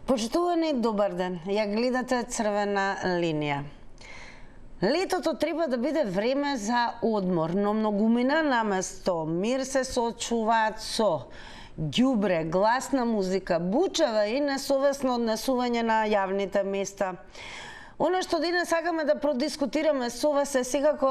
Почитувани, добар ден. Ја гледате Црвена линија. Летото треба да биде време за одмор, но многумина наместо мир се соочуваат со ѓубре, гласна музика, бучава и несовесно однесување на јавните места. Оно што денес сакаме да продискутираме со вас е секако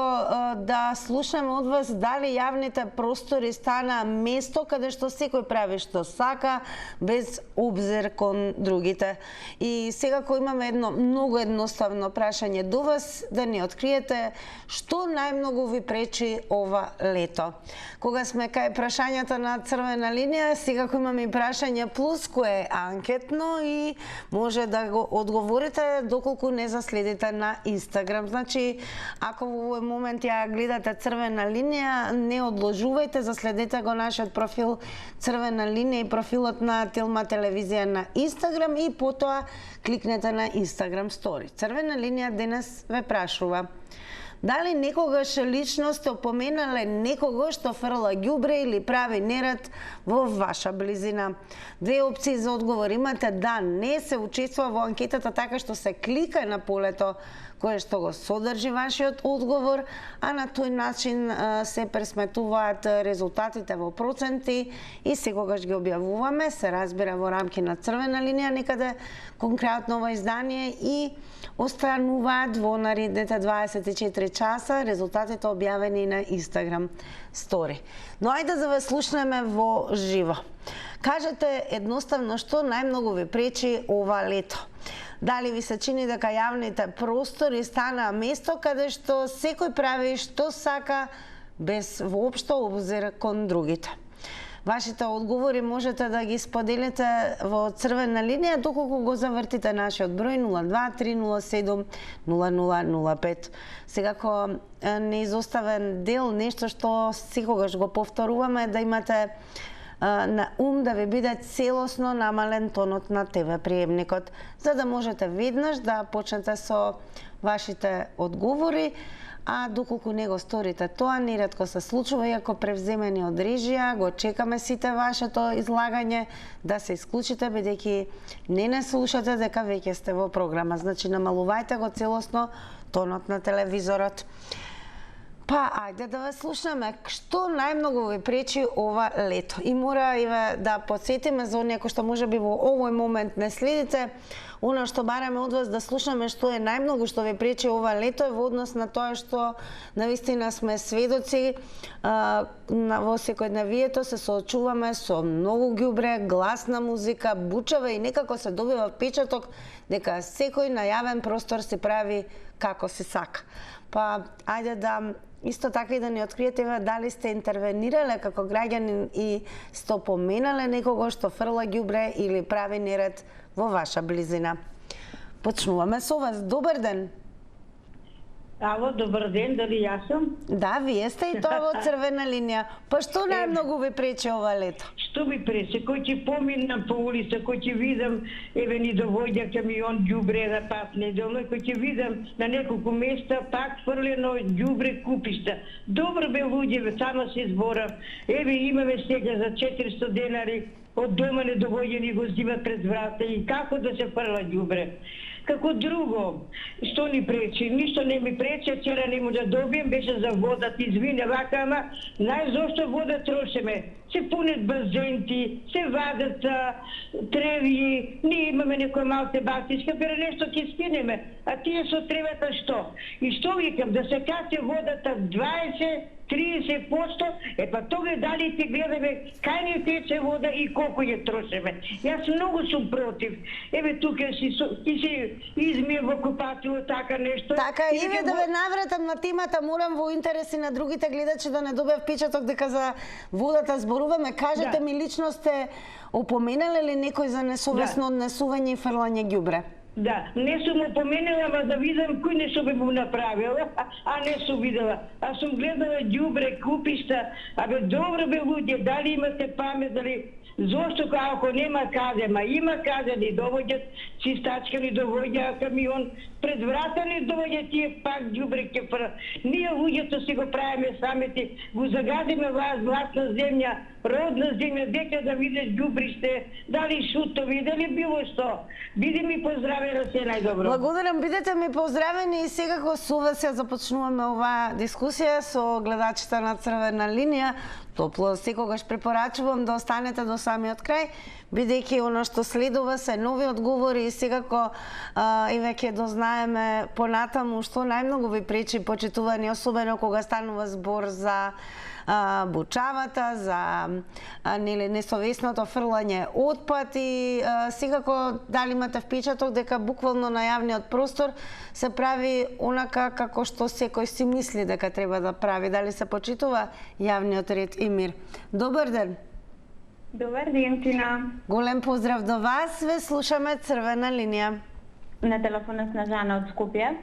да слушаме од вас дали јавните простори стана место каде што секој прави што сака, без обзир кон другите. И секако имаме едно многу едноставно прашање до вас, да ни откриете што најмногу ви пречи ова лето. Кога сме кај прашањата на Црвена линија, секако имаме и прашање плюс кое е анкетно и може да го одговорите доколку не следите на Инстаграм. Значи, ако во овој момент ја гледате Црвена линија, не одложувајте, заследете го нашиот профил Црвена линија и профилот на Телма телевизија на Инстаграм и потоа кликнете на Инстаграм стори. Црвена линија денес ве прашува: дали некогаш лично сте опоменале некого што фрла ѓубре или прави неред во ваша близина? Две опции за одговор имате: да, не се учествува во анкетата така што се клика на полето кое што го содржи вашиот одговор, а на тој начин се пресметуваат резултатите во проценти и секогаш ги објавуваме, се разбира во рамки на Црвена линија, некаде конкретно во издание, и остануваат во наредните 24 часа резултатите објавени на Инстаграм стори. Но ајде да ве слушнеме во живо. Кажете едноставно што најмногу ви пречи ова лето. Дали ви се чини дека јавните простори станаа место каде што секој прави што сака, без воопшто обзир кон другите? Вашите одговори можете да ги споделите во Црвена линија доколку го завртите нашиот број 02-307-0005. Секако неизоставен дел, нешто што секогаш го повторуваме, да имате на ум да ви биде целосно намален тонот на ТВ приемникот, за да можете веднаш да почнете со вашите одговори, а доколку не го сторите тоа, неретко се случува, иако превземени од режија, го чекаме сите вашето излагање да се исклучите, бидејќи не слушате дека веќе сте во програма. Значи, намалувајте го целосно тонот на телевизорот. Па, ајде да ве слушнеме, што најмногу ви пречи ова лето. И мора и да подсетиме за оние кои што можеби во овој момент не следите, оно што бараме од вас да слушнеме што е најмногу што ви пречи ова лето е во однос на тоа што навистина сме сведоци во секојдневието се соочуваме со многу ѓубре, гласна музика, бучава и некако се добива впечаток дека секој на јавен простор се прави како се сака. Па, ајде да исто така и да ни откриете дали сте интервенирале како граѓани и сте опоменале некого што фрла ѓубре или прави неред во ваша близина. Почнуваме со вас. Добар ден. Ало, добар ден, дали јас сум? Да, вие сте и тоа во Црвена линија. Па што најмногу ви пречи ова лето? Што ми пречи? Кој ќе поминам по улица, кој ќе видам, еве ни довоѓа камион ѓубре на пат неделно, кој ќе видам на неколку места пак фрлено ѓубре купишта. Добро бе луѓе, само се зборам. Еве имаме сега за 400 денари, од дома не довоѓа ни го зимат пред врата и како да се фрла ѓубре. Како друго, што ни пречи? Ништо не ми пречи, вчера не му да добием, беше за водата, извине вака, ама знаеш зошто вода трошиме? Се пунет базенти, се вадат треви, ние имаме некоја малце бактичка, пере нешто ќе скинеме, а тие со тревата што? И што викам, да се каце водата 20-30%, па тога дали ти гледаме кај ни тече вода и колку ја трошиме. Јас многу сум против. Еве тука си измие во купатило, така нешто. Така, еве да ве навратам на темата, морам во интереси на другите гледачи да не добиев впечаток дека за водата зборуваме. Кажете ми, лично сте опоменале ли некој за несовесно однесување и фрлање ѓубре? Да, не сум опоменала, ама да видам кој нешто би му направила, а не сум видела. А сум гледала ѓубре, купишта, абе добро бе луѓе, дали имате памет, дали зошто ако нема каде, ма има каде ни довоѓат, чистачка ни довоѓа камион, пред врата ни довоѓа тие пак ѓубре ке фр. Ние луѓето си го правиме самите, го загадиме властна земја, родна земја, дека да видиш ѓубриште, дали шутови, дали било што. Биди ми поздравена, се најдобро. Благодарам, бидете ми поздравени и секако со вас ја започнуваме оваа дискусија со гледачите на Црвена линија. Топло секогаш препорачувам да останете до самиот крај, бидејќи оно што следува се нови одговори и секако и веќе дознаеме понатаму што најмногу ви пречи почитувани, особено кога станува збор за бучавата, за несовесното фрлање отпад и секако дали имате впечаток дека буквално на јавниот простор се прави онака како што секој си мисли дека треба да прави, дали се почитува јавниот ред и мир. Добар ден. Добар ден, Тина. Голем поздрав до вас, ве слушаме Црвена линија. На телефона Снежана од Скопје.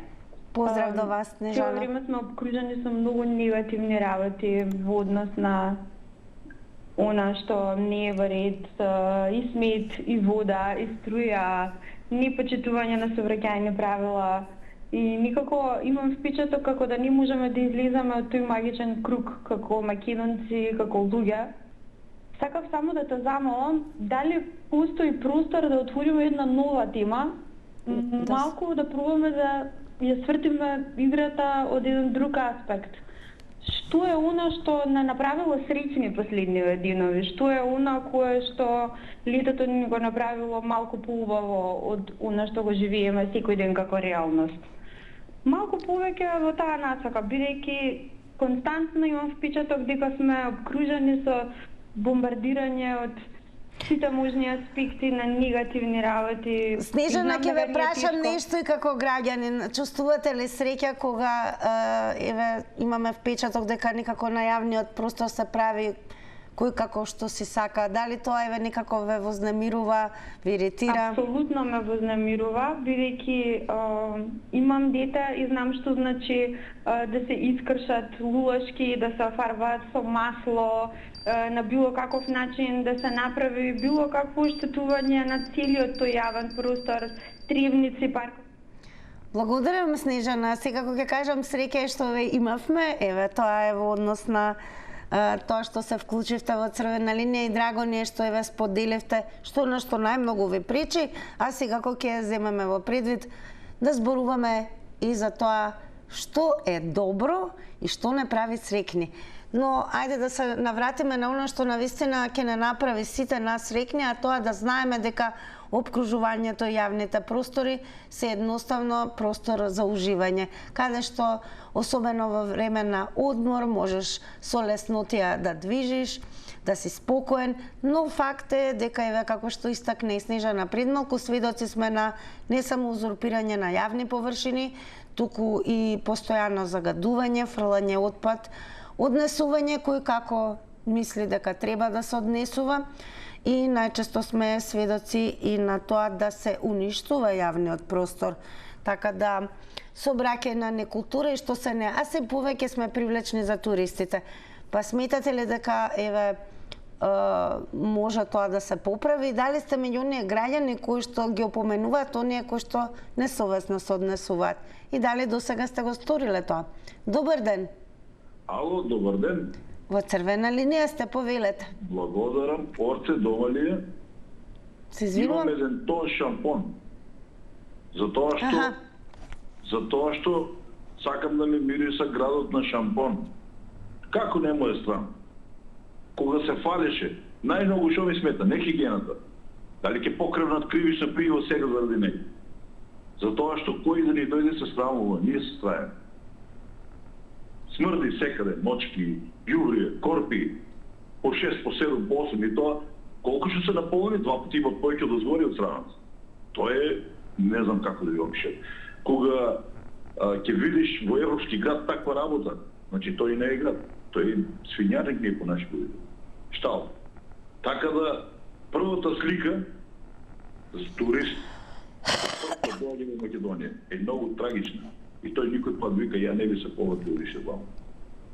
Поздрав до вас, Снежана. Цело време сме обкружени со многу негативни работи во однос на она што не е во ред, и смет, и вода, и струја, непочитување на сообраќајни правила. И никако имам впечаток како да не можеме да излеземе од тој магичен круг како македонци, како луѓе. Сакав само да те замолам, дали постои простор да отвориме една нова тема, малку да пробаме да ја свртиме играта од еден друг аспект. Што е она што не направило среќни последниве денови? Што е она кое што летото ни го направило малку поубаво од она што го живееме секој ден како реалност? Малку повеќе во таа насока, бидејќи константно имам впечаток дека сме обкружени со бомбардирање од сите можни аспекти на негативни работи. Снежана, ќе ве прашам нешто и како граѓанин. Чувствувате ли среќа кога имаме впечаток дека некако на јавниот простор се прави кој како што си сака? Дали тоа некако ве вознемирува, ве иритира? Апсолутно ме вознемирува, бидејќи имам дете и знам што значи да се искршат лулашки, да се офарбаат со масло, на било каков начин да се направи било какво оштетување на целиот тој јавен простор, тревници, парк. Благодарам, Снежана. Секако ќе кажам среќа што ве имавме. Еве, тоа е во однос на тоа што се вклучивте во Црвена линија и драго ни е што ве споделивте што на што најмногу ви пречи, а секако ќе ја земеме во предвид да зборуваме и за тоа што е добро и што не прави среќни. Но ајде да се навратиме на оно што навистина ќе не направи сите нас среќни, а тоа да знаеме дека обкружувањето и јавните простори се едноставно простор за уживање, каде што особено во време на одмор можеш со леснотија да движиш, да си спокоен, но факт е дека еве како што истакне Снежана пред малку, сведоци сме на не само узурпирање на јавни површини, туку и постојано загадување, фрлање отпад, однесување кој како мисли дека треба да се однесува и најчесто сме сведоци и на тоа да се уништува јавниот простор. Така да собраќај на некултура и што се не, а се повеќе сме привлечни за туристите. Па сметате ли дека еве може тоа да се поправи? Дали сте меѓу оние граѓани кои што ги опоменуваат оние кои што несовесно се однесуваат? И дали досега сте го сториле тоа? Добар ден. Ало, добар ден. Во Црвена линија сте, повелете. Благодарам. Орце, дома ли е? Се извинувам. Имам еден тон шампон. Затоа што сакам да ми мириса градот на шампон. Како не му е стран? Кога се фалеше, најмногу што ми смета, не хигиената. Дали ќе покревнат кривично приво сега заради него? Затоа што кој да ни дојде се срамува, ние се страјаме. Смрди секаде, мочки, ѓубрие, корпи, по 6, по 7, по 8 и тоа, колку што се наполни, 2 пати има повеќе да згори од страната. Тоа е, не знам како да ви опишам. Кога ќе видиш во европски град таква работа, значи тој не е град, тој е свињарник не е по наши години. Штал. Така да, првата слика за турист, првата доаѓа во Македонија, е многу трагична. И тој никој пат вика, ја не би се повратил више вамо.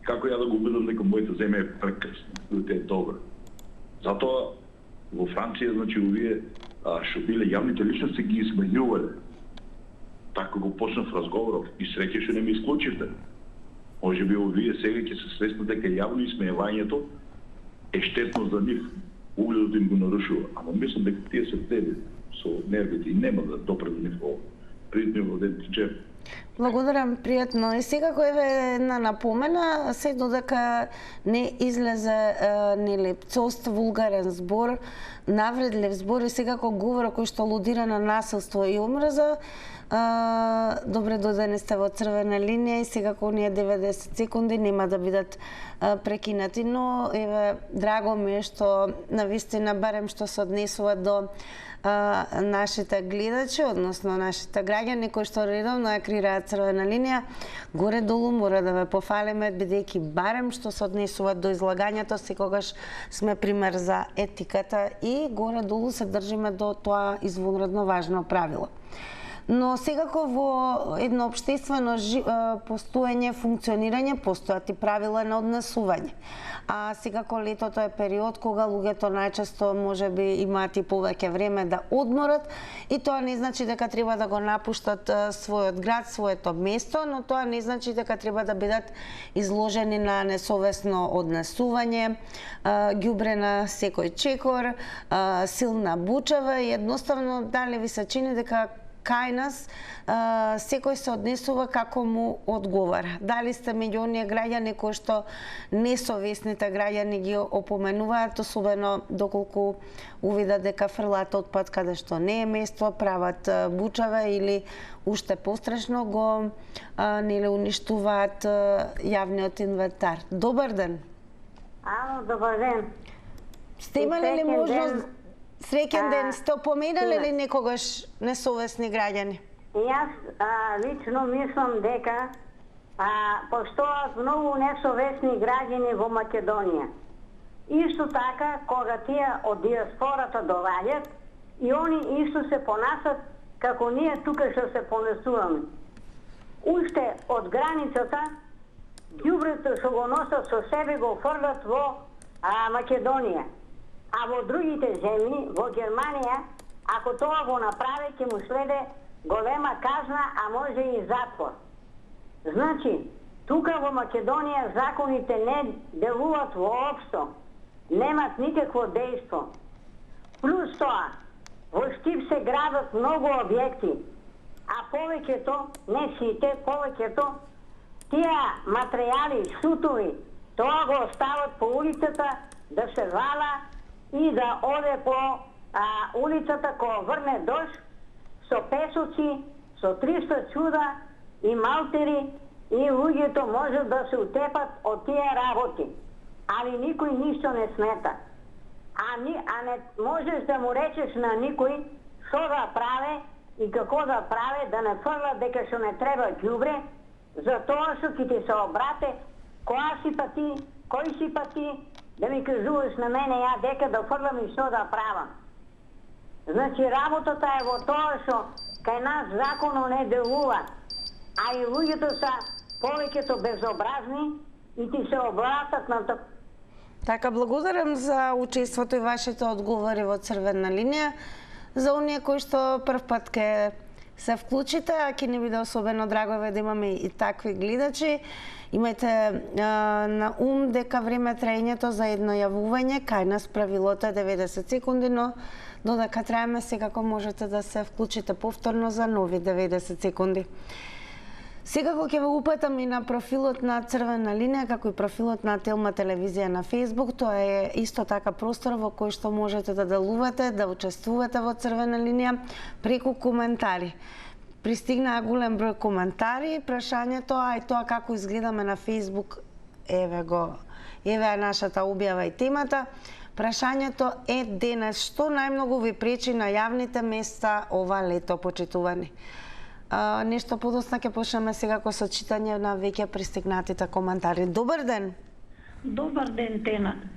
Како ја да го убедам дека мојата земја е прекрасна, дека е добра. Затоа во Франција, значи, овие што биле јавните личности ги изменјувале. Така го почнав разговоров и среќа што не ми исклучивте. Може би овие сега ќе се свеснат дека јавно измејувањето е штетно за нив, угледот им го нарушува. Ама мислам дека тие се цели со нервите и нема да допре до нив придниво ден чеп. Благодарам, пријатно. И секако еве една напомена, се додека не излезе нели цост вулгарен збор, навредлив збор и секако говор кој што алудира на насилство и омраза, добре додени сте во црвена линија и секако оние 90 секунди нема да бидат прекинати, но еве драго ми е што навистина барем што се однесува до нашите гледачи, односно нашите граѓани кои што редовно ја креираат црвена линија, горе долу мора да ве пофалиме бидејќи барем што се однесуваат до излагањето секогаш сме пример за етиката и горе долу се држиме до тоа извонредно важно правило. Но секако во едно општествено постоење, функционирање, постојат и правила на однесување. А секако летото е период кога луѓето најчесто можеби имаат и повеќе време да одморат и тоа не значи дека треба да го напуштат својот град, своето место, но тоа не значи дека треба да бидат изложени на несовесно однесување, ѓубре на секој чекор, силна бучава и едноставно дали ви се чини дека кај нас секој се однесува како му одговара. Дали сте меѓу оние граѓани кои што несовесните граѓани ги опоменуваат, особено доколку увидат дека фрлат отпад каде што не е место, прават бучава или уште пострашно го нели уништуваат јавниот инвентар. Добар ден. Ало, добар ден. Сте имали ли можност Среќен ден, сте опоменали ли некогаш несовесни граѓани? Јас лично мислам дека постојат многу несовесни граѓани во Македонија. Исто така, кога тие од диаспората доаѓаат, и они исто се понасат како ние тука што се понесуваме. Уште од границата, ѓубрето што го носат со себе го фрлат во Македонија. А во другите земји, во Германија, ако тоа го направи, ќе му следе голема казна, а може и затвор. Значи, тука во Македонија законите не делуваат воопшто, немат никакво дејство. Плюс тоа, во Штип се градат многу објекти, а повеќето, не сите, повеќето, тие материјали, сутови, тоа го остават по улицата да се вала и да оде по улицата кога врне дожд со песоци, со 300 чуда и малтери и луѓето можат да се утепат од тие работи. Али никој ништо не смета. А не можеш да му речеш на никој што да прави и како да прави, да не фрла дека што не треба ѓубре, за тоа што ќе ти се обрате, која си па ти, кој си па ти, да ми кажуваш на мене ја дека да фрлам и што да правам. Значи работата е во тоа што кај нас законот не делува, а и луѓето се повеќето безобразни и ти се обратат на тоа. Така, благодарам за учеството и вашите одговори во црвена линија. За оние кои што прв пат ке се вклучите, а ќе ни биде особено драго да имаме и такви гледачи. Имајте на ум дека време траењето за едно јавување, кај нас правилото е 90 секунди, но додека траеме секако можете да се вклучите повторно за нови 90 секунди. Секако ќе ве упатам и на профилот на Црвена линија, како и профилот на Телма телевизија на Facebook. Тоа е исто така простор во кој што можете да делувате, да учествувате во Црвена линија преку коментари. Пристигнаа голем број коментари, прашањето, а и тоа како изгледаме на Facebook, еве е нашата објава и темата. Прашањето е денес, што најмногу ви пречи на јавните места ова лето, почитувани? Нешто подоцна ќе почнеме сега со читање на веќе пристигнатите коментари. Добар ден! Добар ден,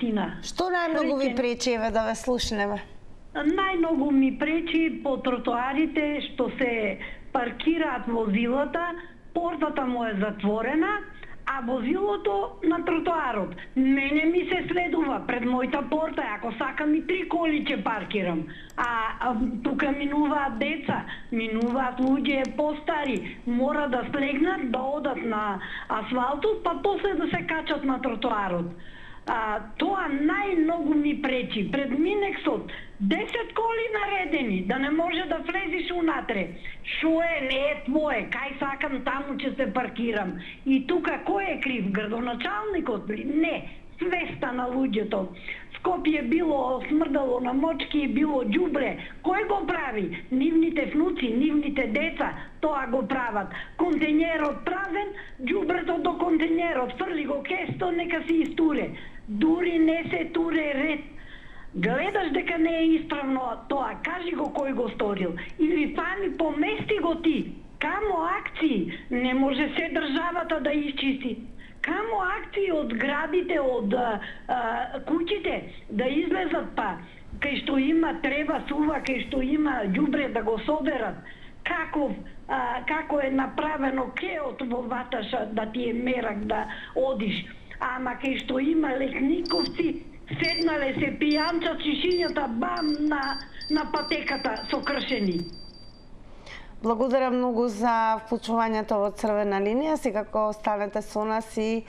Тина. Што најмногу ви пречи, еве да ве слушнеме? Најмногу ми пречи по тротоарите што се паркираат возилата, портата му е затворена, а возилото на тротоарот. Мене ми се следува пред мојата порта, ако сакам и 3 коли ќе паркирам. А тука минуваат деца, минуваат луѓе постари, мора да слегнат, да одат на асфалтот, па после да се качат на тротоарот. Тоа најмногу ми пречи. Пред Минексот 10 коли наредени, да не може да влезиш унатре. Шо е, не е твое, кај сакам таму ќе се паркирам. И тука кој е крив? Градоначалникот ли? Не, свеста на луѓето. Скопје било смрдало на мочки, било ѓубре. Кој го прави? Нивните внуци, нивните деца, тоа го прават. Контењерот празен, ѓубрето до контењерот, фрли го кесто, нека се истуре. Дури не се туре ред. Гледаш дека не е исправно тоа, кажи го кој го сторил. Или фани помести го ти. Камо акции, не може се државата да исчисти. Камо акции од градите, од куќите да излезат, па кај што има треба сува, кај што има ѓубре да го соберат. Како е направено кеот во Ваташа да ти е мерак да одиш. Ама кај што има лекниковци, седнале се пијанча чишињата бам на патеката со кршени. Благодарам многу за вклучувањето во Црвена линија. Секако останете со нас и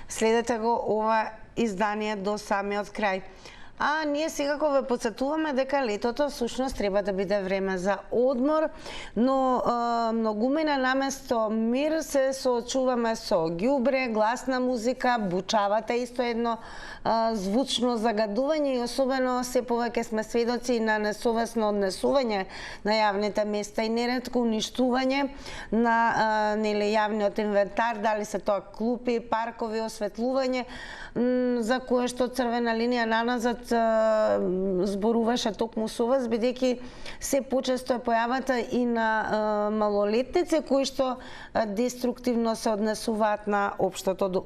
следете го ова издание до самиот крај. А ние секако ве потсетуваме дека летото всушност треба да биде време за одмор, но многумина наместо мир се соочуваме со ѓубре, гласна музика, бучавата исто едно звучно загадување и особено се повеќе сме сведоци на несовесно однесување на јавните места и неретко уништување на јавниот инвентар, дали се тоа клупи, паркови, осветлување, за кое што Црвена линија наназад зборуваше токму со вас, бидејќи се почесто е појавата и на малолетници кои што деструктивно се однесуваат на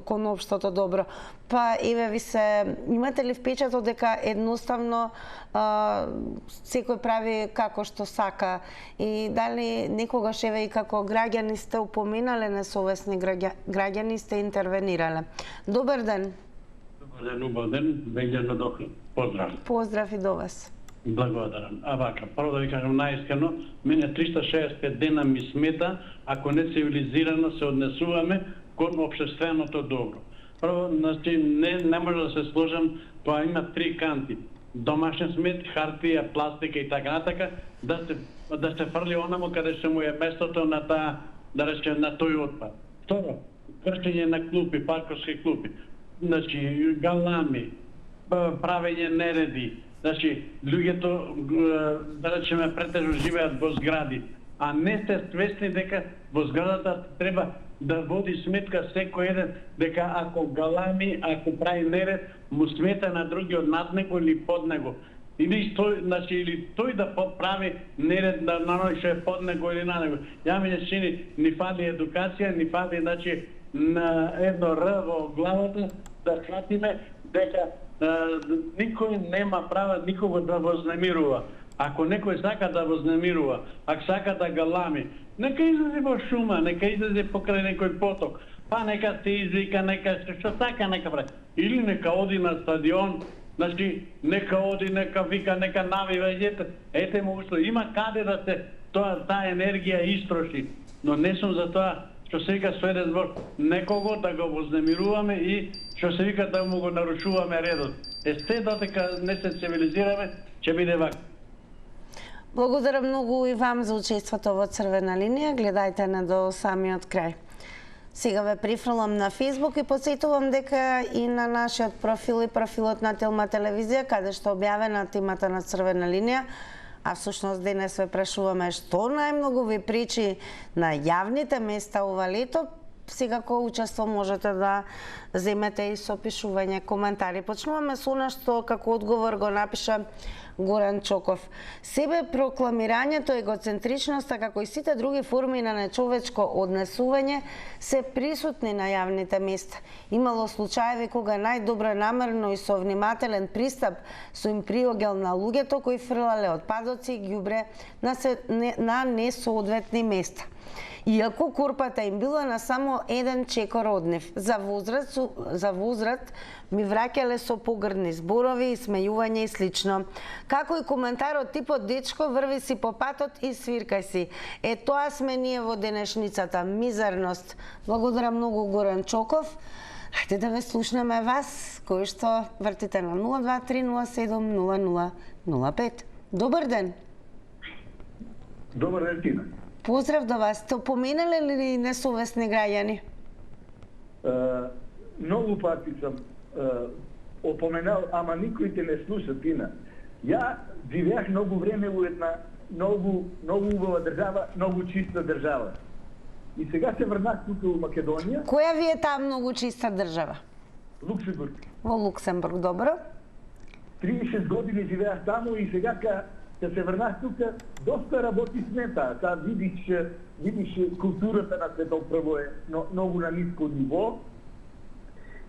кон општото добро. Па еве ви се, имате ли впечаток дека едноставно секој прави како што сака и дали некогаш еве и како граѓани сте упоменале несовесни граѓани сте интервенирале? Добар ден. Убав ден, Бењано Дохлин. Поздрав. Поздрав и до вас. Благодарам. Вака, прво да ви кажам наискрено, мене 365 дена ми смета ако не цивилизирано се однесуваме кон општественото добро. Прво, значи, не може да се сложам, тоа има три канти. Домашен смет, хартија, пластика и така натака, да се фрли онамо каде се му е местото на таа, да речем, на тој отпад. Второ, кршење на клупи, парковски клупи. Значи, галами, правење нереди, значи, луѓето, да речеме, претежно живеат во згради, а не сте свесни дека во зградата треба да води сметка секој еден, дека ако галами, ако прави неред, му смета на другиот над него или под него. Или тој да прави неред на оној што е под него или на него. Ја ми се чини, ни фали едукација, ни фали, значи, на едно Р во главата, да сватиме дека никој нема права никого да вознемирува. Ако некој сака да вознемирува, ако сака да галами, нека излезе во шума, нека излезе покрај некој поток, па нека се извика, нека што сака нека прави. Или нека оди на стадион, значи нека оди, нека вика, нека навива, ете му ушло. Има каде да се таа енергија истроши, но не сум за тоа што се вика со еден збор, некого да го вознемируваме и што се вика да му го нарушуваме редот. Сте додека не се цивилизираме, ќе биде вака. Благодарам многу и вам за учеството во Црвена линија. Гледајте на до самиот крај. Сега ве прифрлам на Facebook и подсетувам дека и на нашиот профил и профилот на Телма телевизија, каде што објавена темата на Црвена линија, а всушност денес ве прашуваме што најмногу ви пречи на јавните места ова лето, секако учество можете да земете и со пишување коментари. Почнуваме со она што како одговор го напиша Горан Чоков. Себе прокламирањето, егоцентричноста, како и сите други форми на нечовечко однесување се присутни на јавните места. Имало случаеви кога најдобро намерно и со внимателен пристап со им приогел на луѓето кои фрлале отпадоци и ѓубре на несоодветни места. Иако корпата им била на само еден чекор од нив. За возврат ми враќале со погрдни зборови, смејување и слично. Како и коментарот типот дечко врви си по патот и свиркај си. Тоа сме ние во денешницата. Мизерност. Благодарам многу Горан Чоков. Хајде да ве слушнеме вас, кој што вртите на 023070005. Добар ден. Добар ден, Тина. Поздрав до вас. Сте опоменале ли несовесни граѓани? Многу пати сам опоменал, ама никој те не слуша, Тина. Ја живеах многу време во една многу убава држава, многу чиста држава. И сега се врнах тука во Македонија. Која ви е таа многу чиста држава? Луксембург. Во Луксембург, добро. 36 години живеах таму и сега кога се врнах тука, доста работи смета. Видиш културата на светот прво е многу на ниско ниво.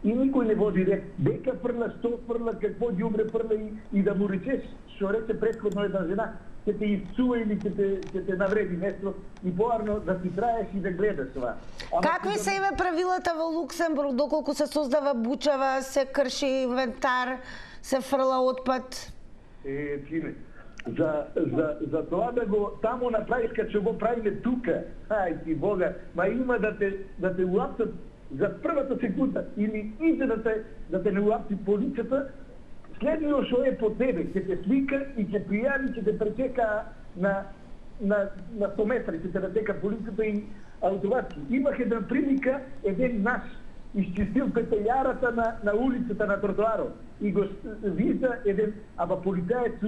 И никој не води ред. Дека фрла, што фрла, какво ѓубре фрла и да му речеш, што рече претходно една жена, ќе те исцува или ќе те навреди нешто и поарно да си траеш и да гледаш това. Какви се еве правилата во Луксембург, доколку се создава бучава, се крши инвентар, се фрла отпад? Тине, за тоа да го таму направиш кога ќе го правиме тука, ај ти Бога, ма има да те уапсат за првата секунда или иде да те не уапси полицата, следниот што е по тебе, ќе те слика и ќе пријави, ќе те пречека на 100 метри, ќе те речека полицата и автоматски. Имах една прилика, еден наш изчистил петелјарата на улицата на тротоарот и го вижда еден полицаец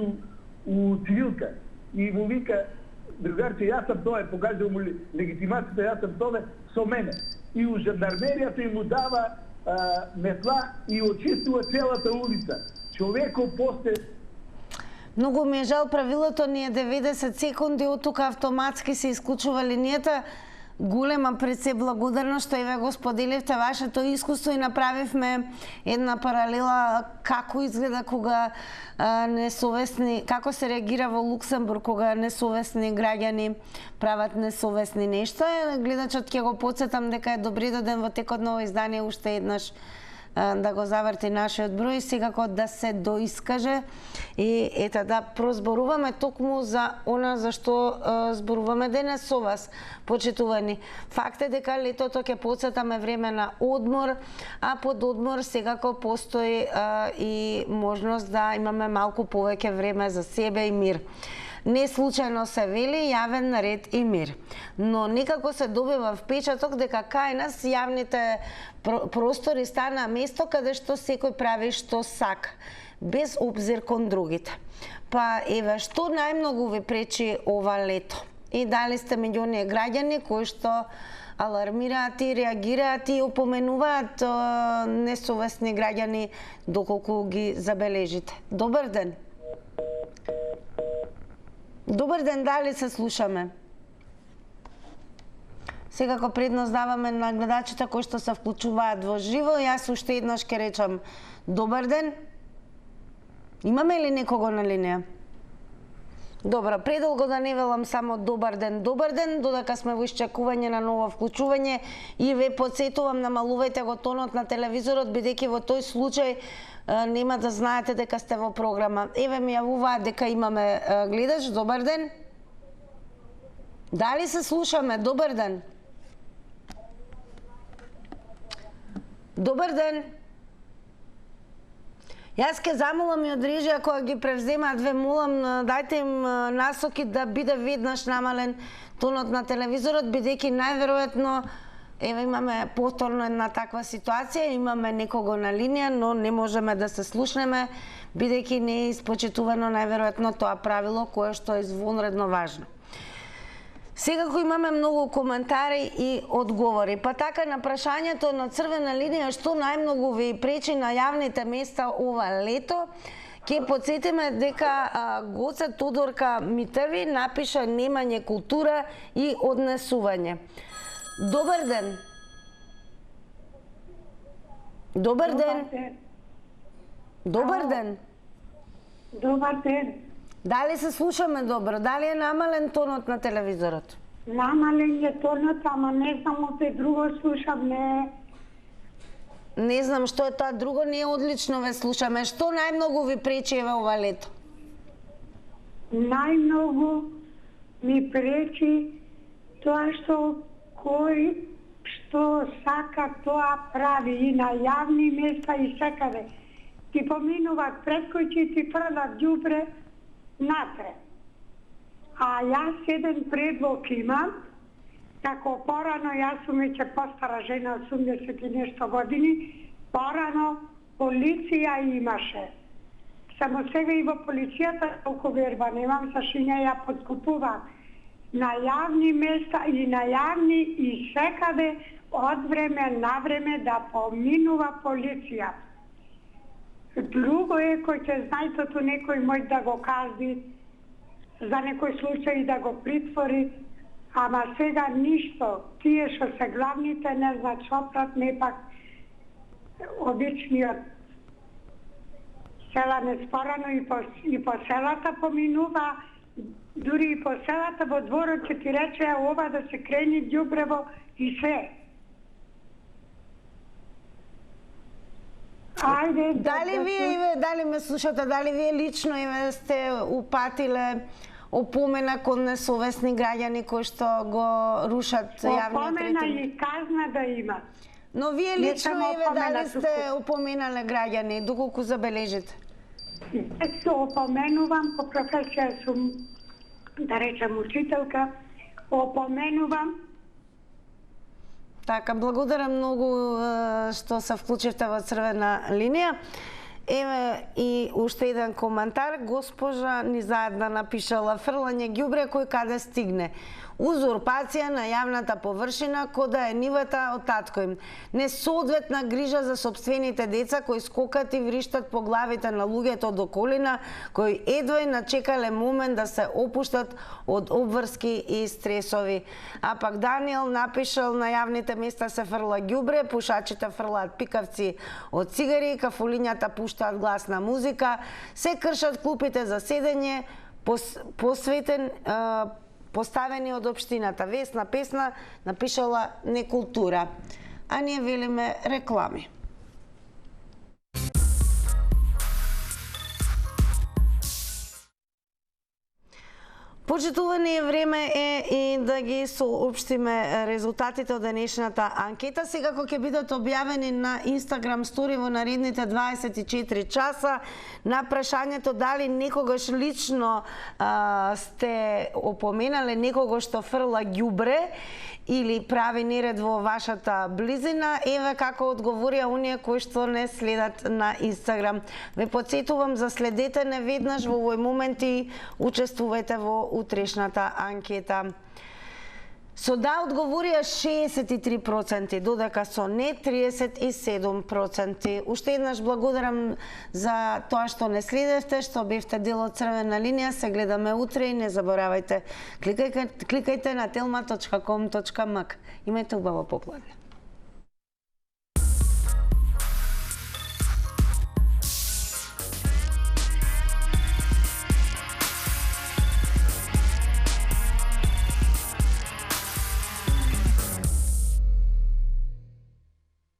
у цивилка и му вика: другарче, јас сам тоа, покажал му легитимацијата, јас сам тоа со мене. И у жандармеријата им му дава метла и очистува целата улица. Човеков после... Многу ми е жал, правилото ни е 90 секунди, од тука автоматски се исклучува линијата. Голема пред се благодарност што еве го споделивте вашето искуство и направивме една паралела како изгледа кога несовесни, како се реагира во Луксембург кога несовесни граѓани прават несовесни нешта. Гледачот ќе го потсетам дека е добри доден во текот на ово издание уште еднаш да го заврти нашиот број, секако да се доискаже и ета да прозборуваме токму за она за што зборуваме денес со вас, почитувани. Факт е дека летото ќе потсетаме време на одмор, а под одмор секако постои и можност да имаме малку повеќе време за себе и мир. Не случајно се вели јавен ред и мир. Но некако се добива впечаток дека кај нас јавните простори стана место каде што секој прави што сака, без обзир кон другите. Па еве, што најмногу ви пречи ова лето? И дали сте меѓу оние граѓани кои што алармираат и реагираат и опоменуваат несовесни граѓани доколку ги забележите? Добар ден. Добар ден, дали се слушаме? Секако предност даваме на гледачите кои што се вклучуваат во живо. Јас уште еднаш ќе речам добар ден. Имаме ли некого на линија? Добро, предолго да не велам само добар ден, додека сме во исчекување на ново вклучување и ве потсетувам, намалувајте го тонот на телевизорот, бидејќи во тој случај нема да знаете дека сте во програма. Еве ми јавуваат дека имаме гледач. Добар ден. Дали се слушаме? Добар ден. Добар ден. Јас ке замолам и од режија која ги превземаат, ве молам, дајте им насоки да биде веднаш намален тонот на телевизорот, бидејќи најверојатно еве имаме повторно една таква ситуација, имаме некого на линија, но не можеме да се слушнеме, бидејќи не е испочитувано најверојатно тоа правило кое што е извонредно важно. Секако имаме многу коментари и одговори. Па така на прашањето на црвена линија што најмногу ви пречи на јавните места ова лето, ќе потсетиме дека Гоце Тодорка Митеви напиша немање култура и однесување. Добар ден. Добар ден. Добар ден. Добар ден. Дали се слушаме добро? Дали е намален тонот на телевизорот? Намален е тонот, ама не знам опе друго слушам, Не знам што е тоа друго, не е одлично ве слушаме. Што најмногу ви пречи еве ова лето? Најмногу ми пречи тоа што кој што сака тоа прави и на јавни места и секаде. Ти поминуваат пред куќи и ти фрлат ѓубре натре. А јас еден предлог имам, како порано, јас сум веќе постара жена, 80 и нешто години, порано полиција имаше. Само сега и во полицијата толку верба немам, зашто ја подкупувам. На јавни места и на јавни и секаде од време на време да поминува полиција. Друго е кој ќе знајтото некој може да го кази за некој случај да го притвори, ама сега ништо. Тие што се главните не знаат шопрат, не пак обичниот села неспорано и по селата поминува, дури и по селата во дворот ќе ти рече ова да се крени ѓубрево и се. Ајде, дали ме слушате, дали вие лично сте упатиле опомена кон несовесни граѓани кои што го рушат јавниот ред? Опомена и казна да има. Но вие лично дали сте опоменале граѓани, доколку забележите? Се опоменувам, по професија сум, да речем, учителка, опоменувам. Така, благодарам многу што се вклучивте во Црвена линија. Еве и уште еден коментар. Госпожа ни заедно напишала: фрлање ѓубре кој каде стигне. Узурпација на јавната површина кода е нивата од татко им. Несоодветна грижа за сопствените деца кои скокат и вриштат по главите на луѓето од околина, кои едва и начекале момент да се опуштат од обврски и стресови. А пак Даниел напишал: на јавните места се фрла ѓубре, пушачите фрлаат пикавци од цигари, кафулињата пуштаат гласна музика, се кршат клупите за седење, поставени од општината. Весна Песна напишала некултура. А ние велиме реклами. Почитувани време е и да ги соопштиме резултатите од денешната анкета. Сега кога ќе бидат објавени на Instagram стори во наредните 24 часа, на прашањето дали некогаш лично сте опоменале некого што фрла ѓубре или прави неред во вашата близина, еве како одговорија оние кои што не следат на Instagram. Ве потсетувам, заследете не веднаш во овој момент и учествувајте во утрешната анкета. Со да одговорија 63%, додека со не 37%. Уште еднаш благодарам за тоа што не следевте, што бевте дел од Црвена линија. Се гледаме утре и не заборавајте, кликајте на telma.com.mk. Имајте убаво попладне.